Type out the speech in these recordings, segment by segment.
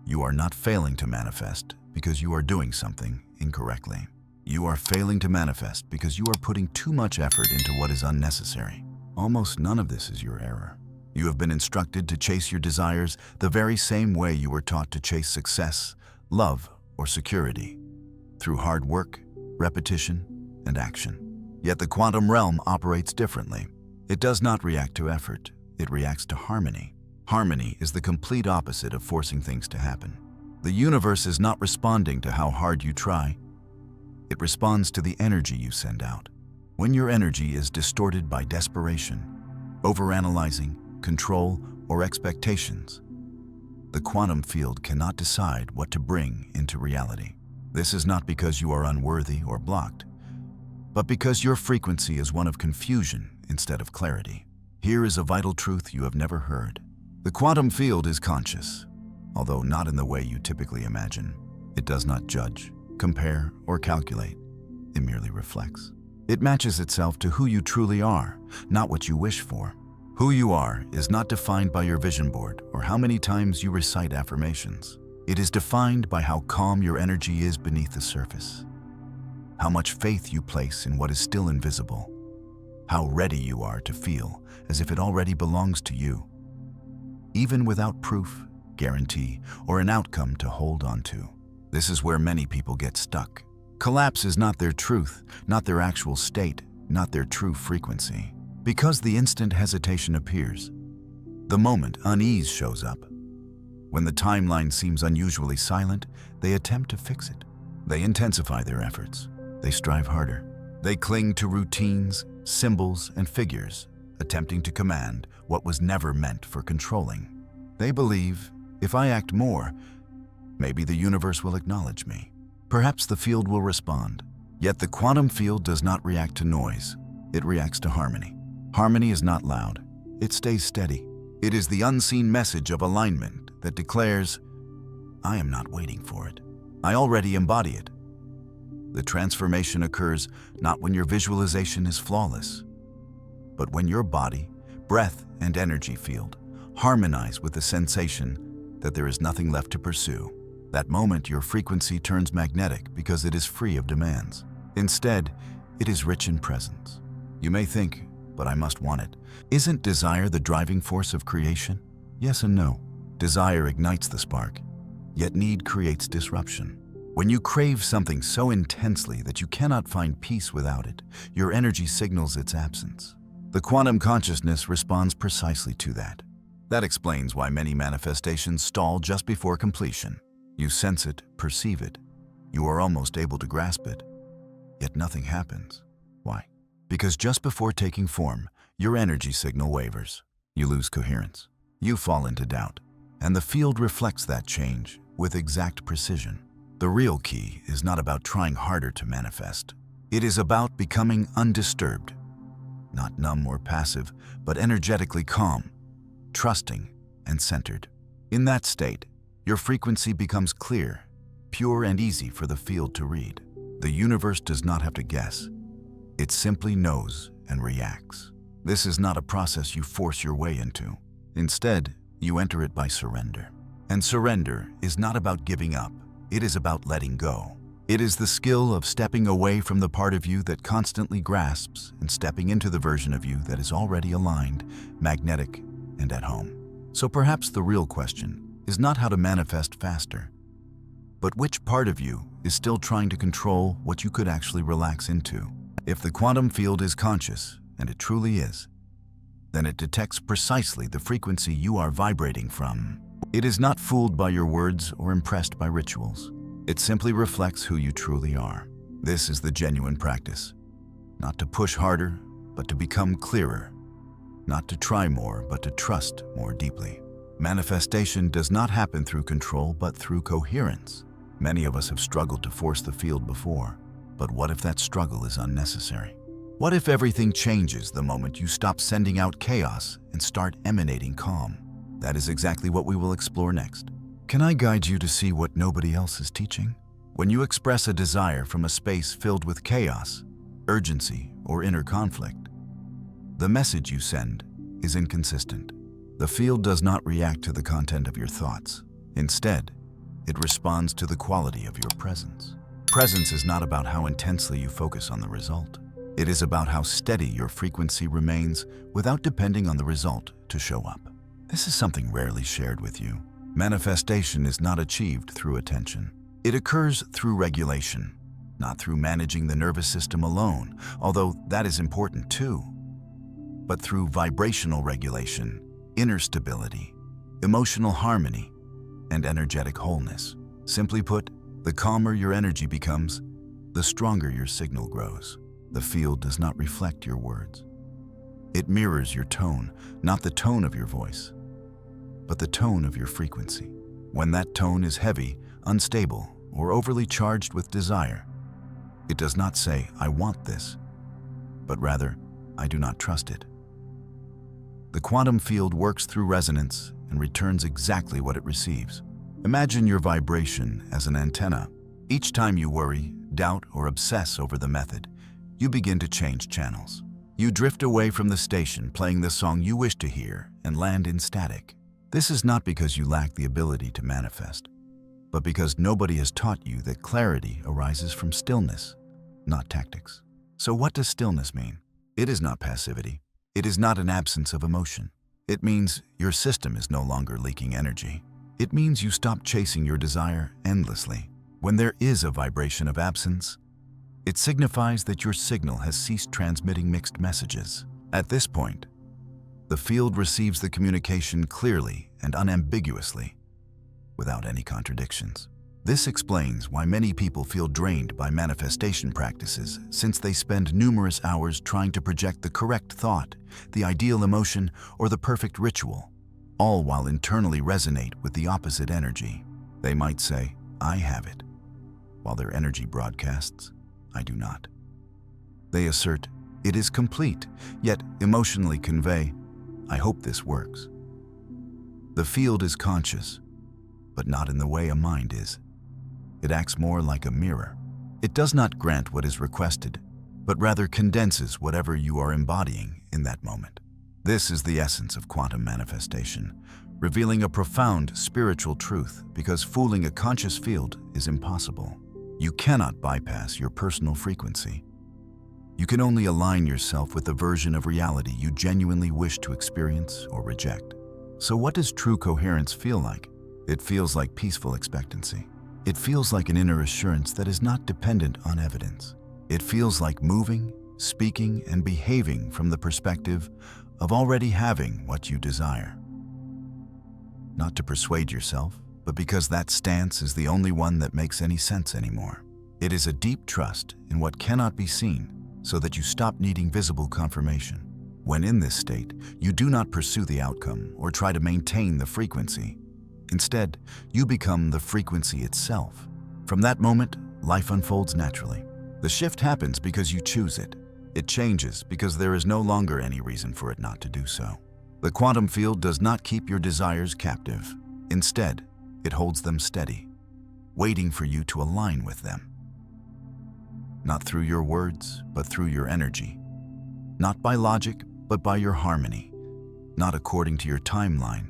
You are not failing to manifest because you are doing something incorrectly. You are failing to manifest because you are putting too much effort into what is unnecessary. Almost none of this is your error. You have been instructed to chase your desires the very same way you were taught to chase success, love, or security, through hard work, repetition, and action. Yet the quantum realm operates differently. It does not react to effort, it reacts to harmony. Harmony is the complete opposite of forcing things to happen. The universe is not responding to how hard you try. It responds to the energy you send out. When your energy is distorted by desperation, overanalyzing, control, or expectations, the quantum field cannot decide what to bring into reality. This is not because you are unworthy or blocked, but because your frequency is one of confusion instead of clarity. Here is a vital truth you have never heard. The quantum field is conscious, although not in the way you typically imagine. It does not judge, compare, or calculate. It merely reflects. It matches itself to who you truly are, not what you wish for. Who you are is not defined by your vision board or how many times you recite affirmations. It is defined by how calm your energy is beneath the surface, how much faith you place in what is still invisible, how ready you are to feel as if it already belongs to you, even without proof, guarantee, or an outcome to hold on to. This is where many people get stuck. Collapse is not their truth, not their actual state, not their true frequency. Because the instant hesitation appears, the moment unease shows up. When the timeline seems unusually silent, they attempt to fix it. They intensify their efforts. They strive harder. They cling to routines, symbols, and figures, attempting to command what was never meant for controlling. They believe, if I act more, maybe the universe will acknowledge me. Perhaps the field will respond. Yet the quantum field does not react to noise. It reacts to harmony. Harmony is not loud. It stays steady. It is the unseen message of alignment that declares, I am not waiting for it. I already embody it. The transformation occurs not when your visualization is flawless, but when your body, breath, and energy field harmonize with the sensation that there is nothing left to pursue. That moment, your frequency turns magnetic because it is free of demands. Instead, it is rich in presence. You may think, but I must want it. Isn't desire the driving force of creation? Yes and no. Desire ignites the spark, yet need creates disruption. When you crave something so intensely that you cannot find peace without it, your energy signals its absence. The quantum consciousness responds precisely to that. That explains why many manifestations stall just before completion. You sense it, perceive it. You are almost able to grasp it, yet nothing happens. Why? Because just before taking form, your energy signal wavers. You lose coherence. You fall into doubt. And the field reflects that change with exact precision. The real key is not about trying harder to manifest. It is about becoming undisturbed, not numb or passive, but energetically calm, trusting, and centered. In that state, your frequency becomes clear, pure, and easy for the field to read. The universe does not have to guess. It simply knows and reacts. This is not a process you force your way into. Instead, you enter it by surrender. And surrender is not about giving up. It is about letting go. It is the skill of stepping away from the part of you that constantly grasps and stepping into the version of you that is already aligned, magnetic, and at home. So perhaps the real question is not how to manifest faster, but which part of you is still trying to control what you could actually relax into. If the quantum field is conscious, and it truly is, then it detects precisely the frequency you are vibrating from. It is not fooled by your words or impressed by rituals. It simply reflects who you truly are. This is the genuine practice. Not to push harder, but to become clearer. Not to try more, but to trust more deeply. Manifestation does not happen through control, but through coherence. Many of us have struggled to force the field before, but what if that struggle is unnecessary? What if everything changes the moment you stop sending out chaos and start emanating calm? That is exactly what we will explore next. Can I guide you to see what nobody else is teaching? When you express a desire from a space filled with chaos, urgency, or inner conflict, the message you send is inconsistent. The field does not react to the content of your thoughts. Instead, It responds to the quality of your presence. Presence is not about how intensely you focus on the result. It is about how steady your frequency remains without depending on the result to show up. This is something rarely shared with you. Manifestation is not achieved through attention. It occurs through regulation, not through managing the nervous system alone, although that is important too, but through vibrational regulation, inner stability, emotional harmony, and energetic wholeness. Simply put, the calmer your energy becomes, the stronger your signal grows. The field does not reflect your words. It mirrors your tone, not the tone of your voice, but the tone of your frequency. When that tone is heavy, unstable, or overly charged with desire, it does not say, "I want this," but rather, "I do not trust it." The quantum field works through resonance and returns exactly what it receives. Imagine your vibration as an antenna. Each time you worry, doubt, or obsess over the method, you begin to change channels. You drift away from the station playing the song you wish to hear and land in static. This is not because you lack the ability to manifest, but because nobody has taught you that clarity arises from stillness, not tactics. So what does stillness mean? It is not passivity. It is not an absence of emotion. It means your system is no longer leaking energy. It means you stop chasing your desire endlessly. When there is a vibration of absence, it signifies that your signal has ceased transmitting mixed messages. At this point, the field receives the communication clearly and unambiguously, without any contradictions. This explains why many people feel drained by manifestation practices, since they spend numerous hours trying to project the correct thought, the ideal emotion, or the perfect ritual, all while internally resonate with the opposite energy. They might say, "I have it," while their energy broadcasts, "I do not." They assert, "It is complete," yet emotionally convey, "I hope this works." The field is conscious, but not in the way a mind is. It acts more like a mirror. It does not grant what is requested, but rather condenses whatever you are embodying in that moment. This is the essence of quantum manifestation, revealing a profound spiritual truth, because fooling a conscious field is impossible. You cannot bypass your personal frequency. You can only align yourself with the version of reality you genuinely wish to experience or reject. So what does true coherence feel like? It feels like peaceful expectancy. It feels like an inner assurance that is not dependent on evidence. It feels like moving, speaking, and behaving from the perspective of already having what you desire. Not to persuade yourself, but because that stance is the only one that makes any sense anymore. It is a deep trust in what cannot be seen, so that you stop needing visible confirmation. When in this state, you do not pursue the outcome or try to maintain the frequency. Instead, you become the frequency itself. From that moment, life unfolds naturally. The shift happens because you choose it. It changes because there is no longer any reason for it not to do so. The quantum field does not keep your desires captive. Instead, it holds them steady, waiting for you to align with them. Not through your words, but through your energy. Not by logic, but by your harmony. Not according to your timeline,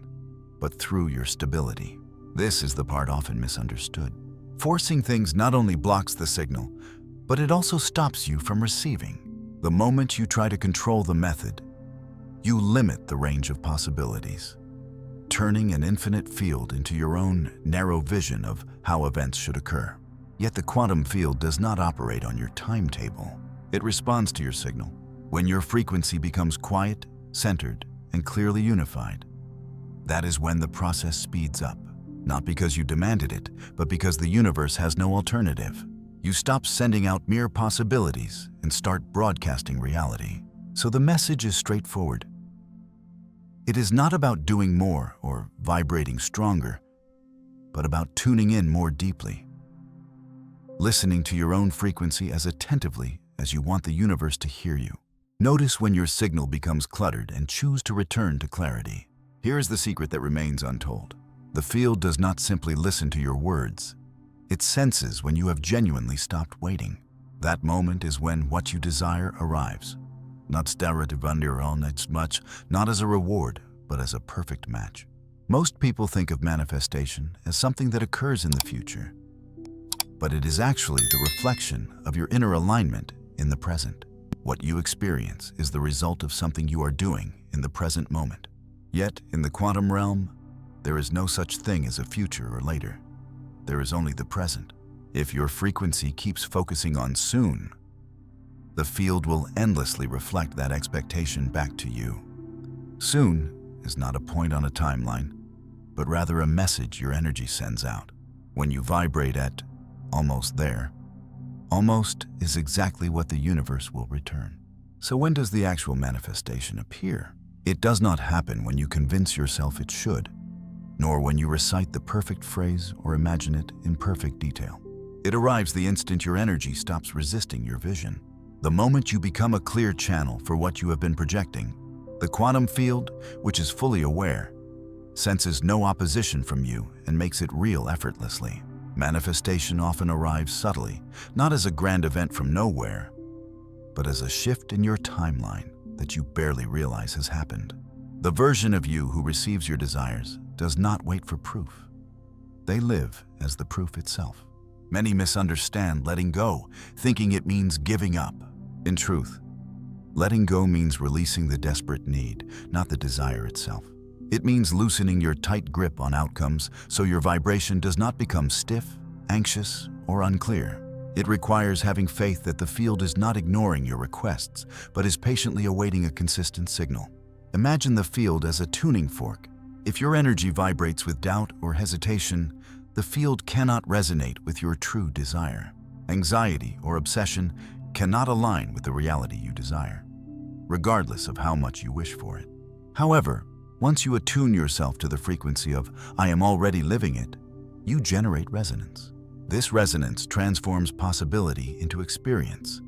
but through your stability. This is the part often misunderstood. Forcing things not only blocks the signal, but it also stops you from receiving. The moment you try to control the method, you limit the range of possibilities, turning an infinite field into your own narrow vision of how events should occur. Yet the quantum field does not operate on your timetable. It responds to your signal. When your frequency becomes quiet, centered, and clearly unified, that is when the process speeds up. Not because you demanded it, but because the universe has no alternative. You stop sending out mere possibilities and start broadcasting reality. So the message is straightforward. It is not about doing more or vibrating stronger, but about tuning in more deeply. Listening to your own frequency as attentively as you want the universe to hear you. Notice when your signal becomes cluttered and choose to return to clarity. Here is the secret that remains untold. The field does not simply listen to your words. It senses when you have genuinely stopped waiting. That moment is when what you desire arrives. Not much, not as a reward, but as a perfect match. Most people think of manifestation as something that occurs in the future, but it is actually the reflection of your inner alignment in the present. What you experience is the result of something you are doing in the present moment. Yet, in the quantum realm, there is no such thing as a future or later. There is only the present. If your frequency keeps focusing on soon, the field will endlessly reflect that expectation back to you. Soon is not a point on a timeline, but rather a message your energy sends out. When you vibrate at almost there, almost is exactly what the universe will return. So when does the actual manifestation appear? It does not happen when you convince yourself it should, nor when you recite the perfect phrase or imagine it in perfect detail. It arrives the instant your energy stops resisting your vision. The moment you become a clear channel for what you have been projecting, the quantum field, which is fully aware, senses no opposition from you and makes it real effortlessly. Manifestation often arrives subtly, not as a grand event from nowhere, but as a shift in your timeline that you barely realize has happened. The version of you who receives your desires does not wait for proof. They live as the proof itself. Many misunderstand letting go, thinking it means giving up. In truth, letting go means releasing the desperate need, not the desire itself. It means loosening your tight grip on outcomes so your vibration does not become stiff, anxious, or unclear. It requires having faith that the field is not ignoring your requests, but is patiently awaiting a consistent signal. Imagine the field as a tuning fork. If your energy vibrates with doubt or hesitation, the field cannot resonate with your true desire. Anxiety or obsession cannot align with the reality you desire, regardless of how much you wish for it. However, once you attune yourself to the frequency of "I am already living it," you generate resonance. This resonance transforms possibility into experience,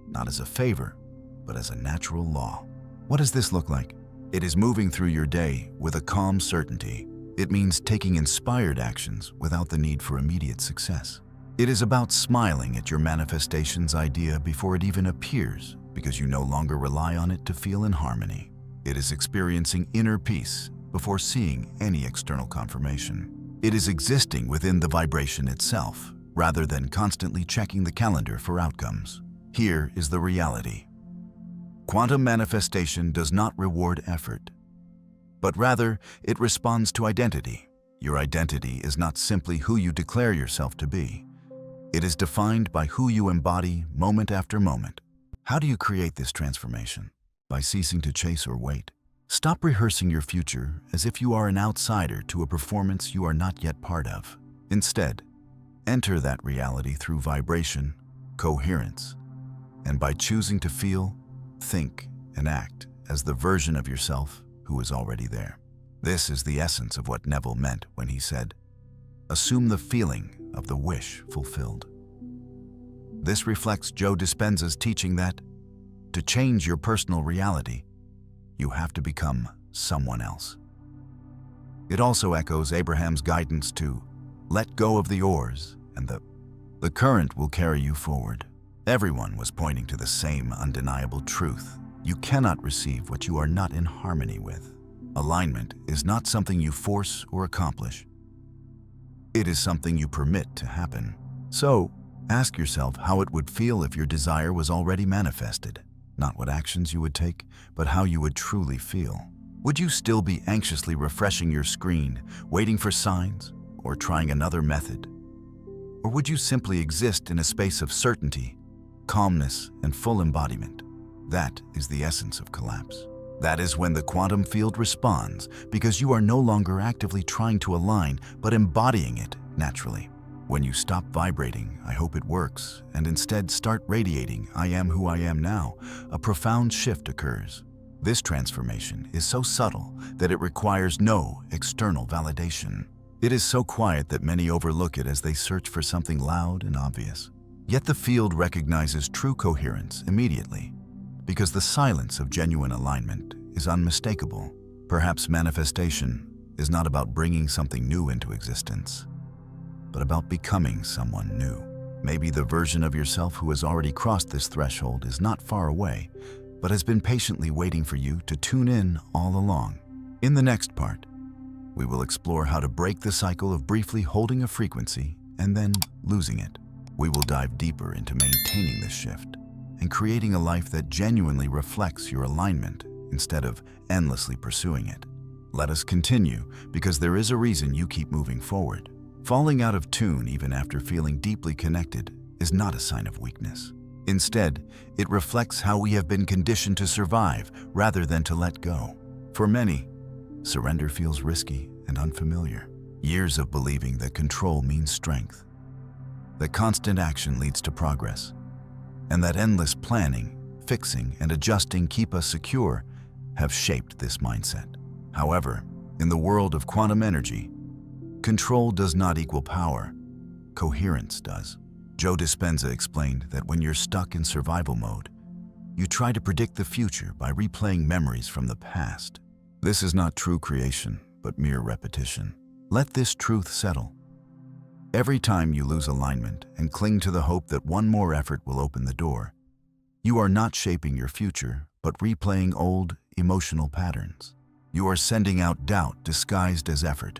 not as a favor, but as a natural law. What does this look like? It is moving through your day with a calm certainty. It means taking inspired actions without the need for immediate success. It is about smiling at your manifestation's idea before it even appears, because you no longer rely on it to feel in harmony. It is experiencing inner peace before seeing any external confirmation. It is existing within the vibration itself, rather than constantly checking the calendar for outcomes. Here is the reality. Quantum manifestation does not reward effort, but rather it responds to identity. Your identity is not simply who you declare yourself to be. It is defined by who you embody moment after moment. How do you create this transformation? By ceasing to chase or wait. Stop rehearsing your future as if you are an outsider to a performance you are not yet part of. Instead, enter that reality through vibration, coherence, and by choosing to feel, think, and act as the version of yourself who is already there. This is the essence of what Neville meant when he said, "Assume the feeling of the wish fulfilled." This reflects Joe Dispenza's teaching that to change your personal reality, you have to become someone else. It also echoes Abraham's guidance to let go of the oars and the current will carry you forward. Everyone was pointing to the same undeniable truth. You cannot receive what you are not in harmony with. Alignment is not something you force or accomplish. It is something you permit to happen. So, ask yourself how it would feel if your desire was already manifested. Not what actions you would take, but how you would truly feel. Would you still be anxiously refreshing your screen, waiting for signs, or trying another method? Or would you simply exist in a space of certainty, calmness, and full embodiment? That is the essence of collapse. That is when the quantum field responds, because you are no longer actively trying to align, but embodying it naturally. When you stop vibrating, "I hope it works," and instead start radiating, "I am who I am now," a profound shift occurs. This transformation is so subtle that it requires no external validation. It is so quiet that many overlook it as they search for something loud and obvious. Yet the field recognizes true coherence immediately, because the silence of genuine alignment is unmistakable. Perhaps manifestation is not about bringing something new into existence, but about becoming someone new. Maybe the version of yourself who has already crossed this threshold is not far away, but has been patiently waiting for you to tune in all along. In the next part, We will explore how to break the cycle of briefly holding a frequency and then losing it. We will dive deeper into maintaining this shift and creating a life that genuinely reflects your alignment instead of endlessly pursuing it. Let us continue, because there is a reason you keep moving forward. Falling out of tune even after feeling deeply connected is not a sign of weakness. Instead, it reflects how we have been conditioned to survive rather than to let go. For many, surrender feels risky and unfamiliar. Years of believing that control means strength, that constant action leads to progress, and that endless planning, fixing, and adjusting keep us secure have shaped this mindset. However, in the world of quantum energy, control does not equal power, coherence does. Joe Dispenza explained that when you're stuck in survival mode, you try to predict the future by replaying memories from the past. This is not true creation, but mere repetition. Let this truth settle. Every time you lose alignment and cling to the hope that one more effort will open the door, you are not shaping your future, but replaying old, emotional patterns. You are sending out doubt disguised as effort.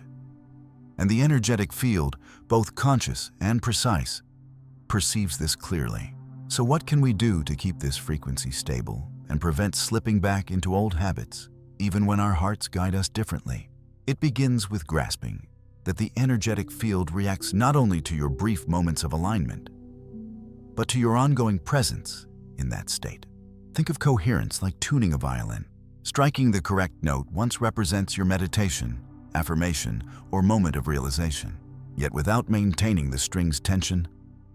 And the energetic field, both conscious and precise, perceives this clearly. So what can we do to keep this frequency stable and prevent slipping back into old habits, even when our hearts guide us differently? It begins with grasping that the energetic field reacts not only to your brief moments of alignment, but to your ongoing presence in that state. Think of coherence like tuning a violin. Striking the correct note once represents your meditation, affirmation, or moment of realization. Yet without maintaining the string's tension,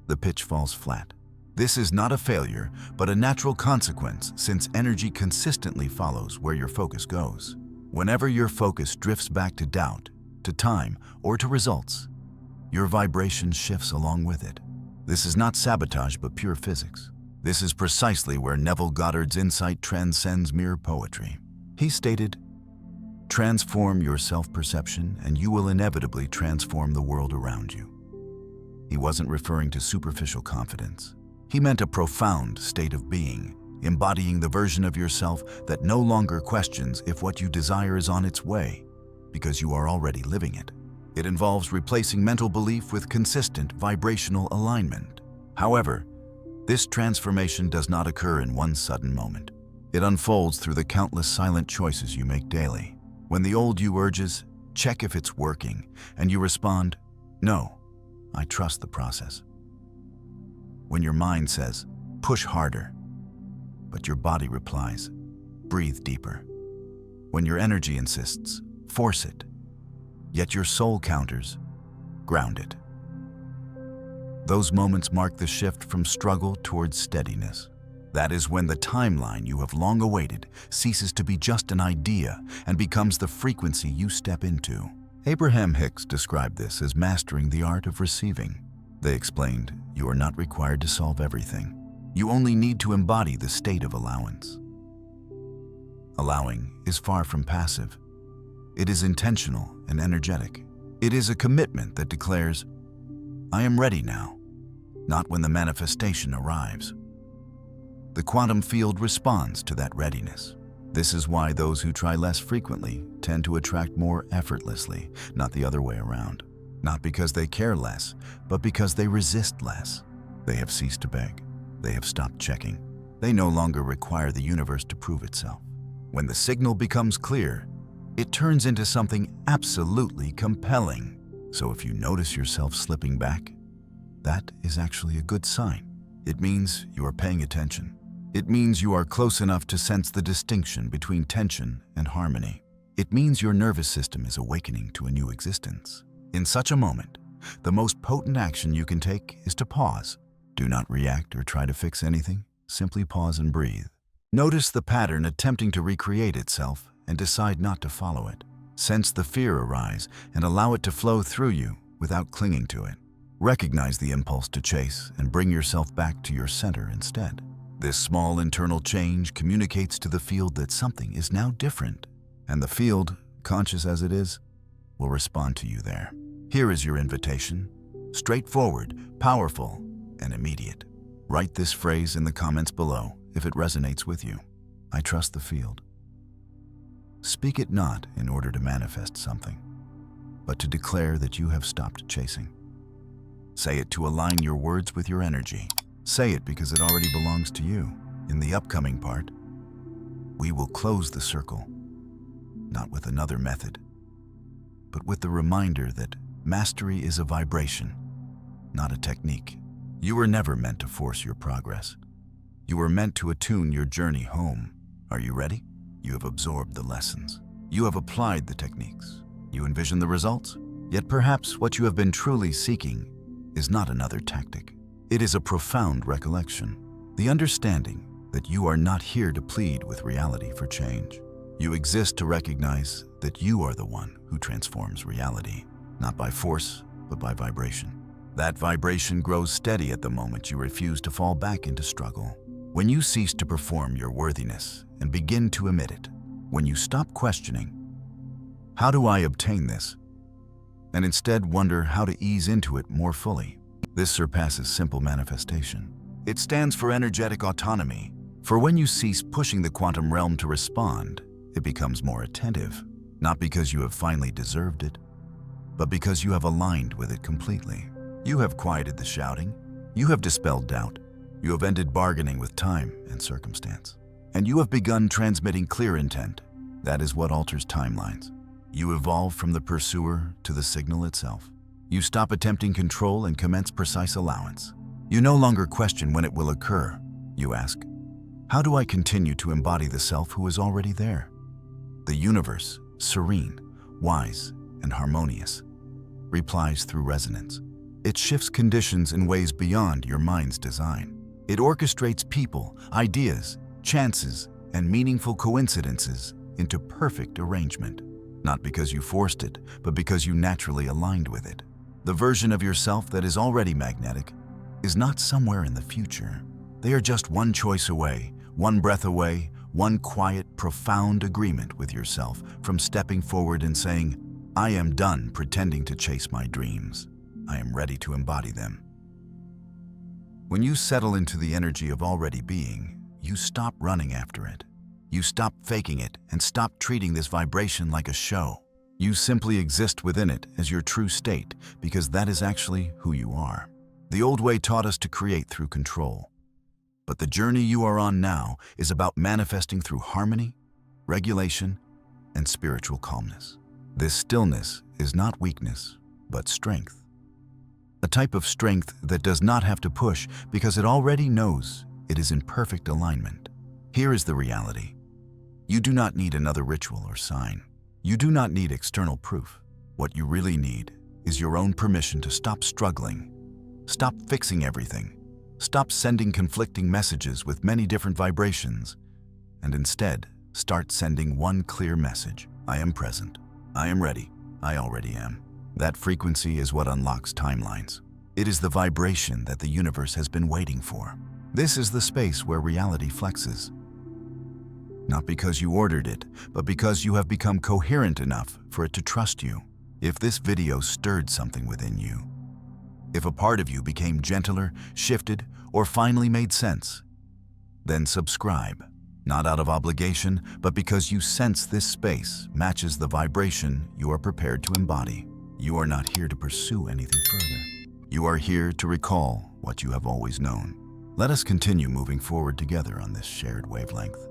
the pitch falls flat. This is not a failure, but a natural consequence, since energy consistently follows where your focus goes. Whenever your focus drifts back to doubt, to time, or to results, your vibration shifts along with it. This is not sabotage, but pure physics. This is precisely where Neville Goddard's insight transcends mere poetry. He stated, "Transform your self-perception and you will inevitably transform the world around you." He wasn't referring to superficial confidence. He meant a profound state of being, embodying the version of yourself that no longer questions if what you desire is on its way, because you are already living it. It involves replacing mental belief with consistent vibrational alignment. However, this transformation does not occur in one sudden moment. It unfolds through the countless silent choices you make daily. When the old you urges, "Check if it's working," and you respond, "No, I trust the process." When your mind says, "Push harder," but your body replies, "Breathe deeper." When your energy insists, "Force it," yet your soul counters, "Ground it." Those moments mark the shift from struggle towards steadiness. That is when the timeline you have long awaited ceases to be just an idea and becomes the frequency you step into. Abraham Hicks described this as mastering the art of receiving. They explained, you are not required to solve everything. You only need to embody the state of allowance. Allowing is far from passive. It is intentional and energetic. It is a commitment that declares, "I am ready now," not when the manifestation arrives. The quantum field responds to that readiness. This is why those who try less frequently tend to attract more effortlessly, not the other way around. Not because they care less, but because they resist less. They have ceased to beg. They have stopped checking. They no longer require the universe to prove itself. When the signal becomes clear, it turns into something absolutely compelling. So if you notice yourself slipping back, that is actually a good sign. It means you are paying attention. It means you are close enough to sense the distinction between tension and harmony. It means your nervous system is awakening to a new existence. In such a moment, the most potent action you can take is to pause. Do not react or try to fix anything. Simply pause and breathe. Notice the pattern attempting to recreate itself and decide not to follow it. Sense the fear arise and allow it to flow through you without clinging to it. Recognize the impulse to chase and bring yourself back to your center instead. This small internal change communicates to the field that something is now different, and the field, conscious as it is, will respond to you there. Here is your invitation, straightforward, powerful, and immediate. Write this phrase in the comments below if it resonates with you. I trust the field. Speak it not in order to manifest something, but to declare that you have stopped chasing. Say it to align your words with your energy. Say it because it already belongs to you. In the upcoming part, we will close the circle, not with another method, but with the reminder that mastery is a vibration, not a technique. You were never meant to force your progress. You were meant to attune your journey home. Are you ready? You have absorbed the lessons. You have applied the techniques. You envision the results. Yet perhaps what you have been truly seeking is not another tactic. It is a profound recollection, the understanding that you are not here to plead with reality for change. You exist to recognize that you are the one who transforms reality, not by force, but by vibration. That vibration grows steady at the moment you refuse to fall back into struggle. When you cease to perform your worthiness and begin to emit it, when you stop questioning, how do I obtain this? And instead wonder how to ease into it more fully. This surpasses simple manifestation. It stands for energetic autonomy. For when you cease pushing the quantum realm to respond, it becomes more attentive, not because you have finally deserved it, but because you have aligned with it completely. You have quieted the shouting. You have dispelled doubt. You have ended bargaining with time and circumstance. And you have begun transmitting clear intent. That is what alters timelines. You evolve from the pursuer to the signal itself. You stop attempting control and commence precise allowance. You no longer question when it will occur. You ask, how do I continue to embody the self who is already there? The universe, serene, wise, and harmonious, replies through resonance. It shifts conditions in ways beyond your mind's design. It orchestrates people, ideas, chances, and meaningful coincidences into perfect arrangement. Not because you forced it, but because you naturally aligned with it. The version of yourself that is already magnetic is not somewhere in the future. They are just one choice away, one breath away, one quiet, profound agreement with yourself from stepping forward and saying, I am done pretending to chase my dreams. I am ready to embody them. When you settle into the energy of already being, you stop running after it. You stop faking it and stop treating this vibration like a show. You simply exist within it as your true state because that is actually who you are. The old way taught us to create through control. But the journey you are on now is about manifesting through harmony, regulation, and spiritual calmness. This stillness is not weakness, but strength. A type of strength that does not have to push because it already knows it is in perfect alignment. Here is the reality. You do not need another ritual or sign. You do not need external proof. What you really need is your own permission to stop struggling, stop fixing everything, stop sending conflicting messages with many different vibrations, and instead start sending one clear message. I am present. I am ready. I already am. That frequency is what unlocks timelines. It is the vibration that the universe has been waiting for. This is the space where reality flexes. Not because you ordered it, but because you have become coherent enough for it to trust you. If this video stirred something within you, if a part of you became gentler, shifted, or finally made sense, then subscribe. Not out of obligation, but because you sense this space matches the vibration you are prepared to embody. You are not here to pursue anything further. You are here to recall what you have always known. Let us continue moving forward together on this shared wavelength.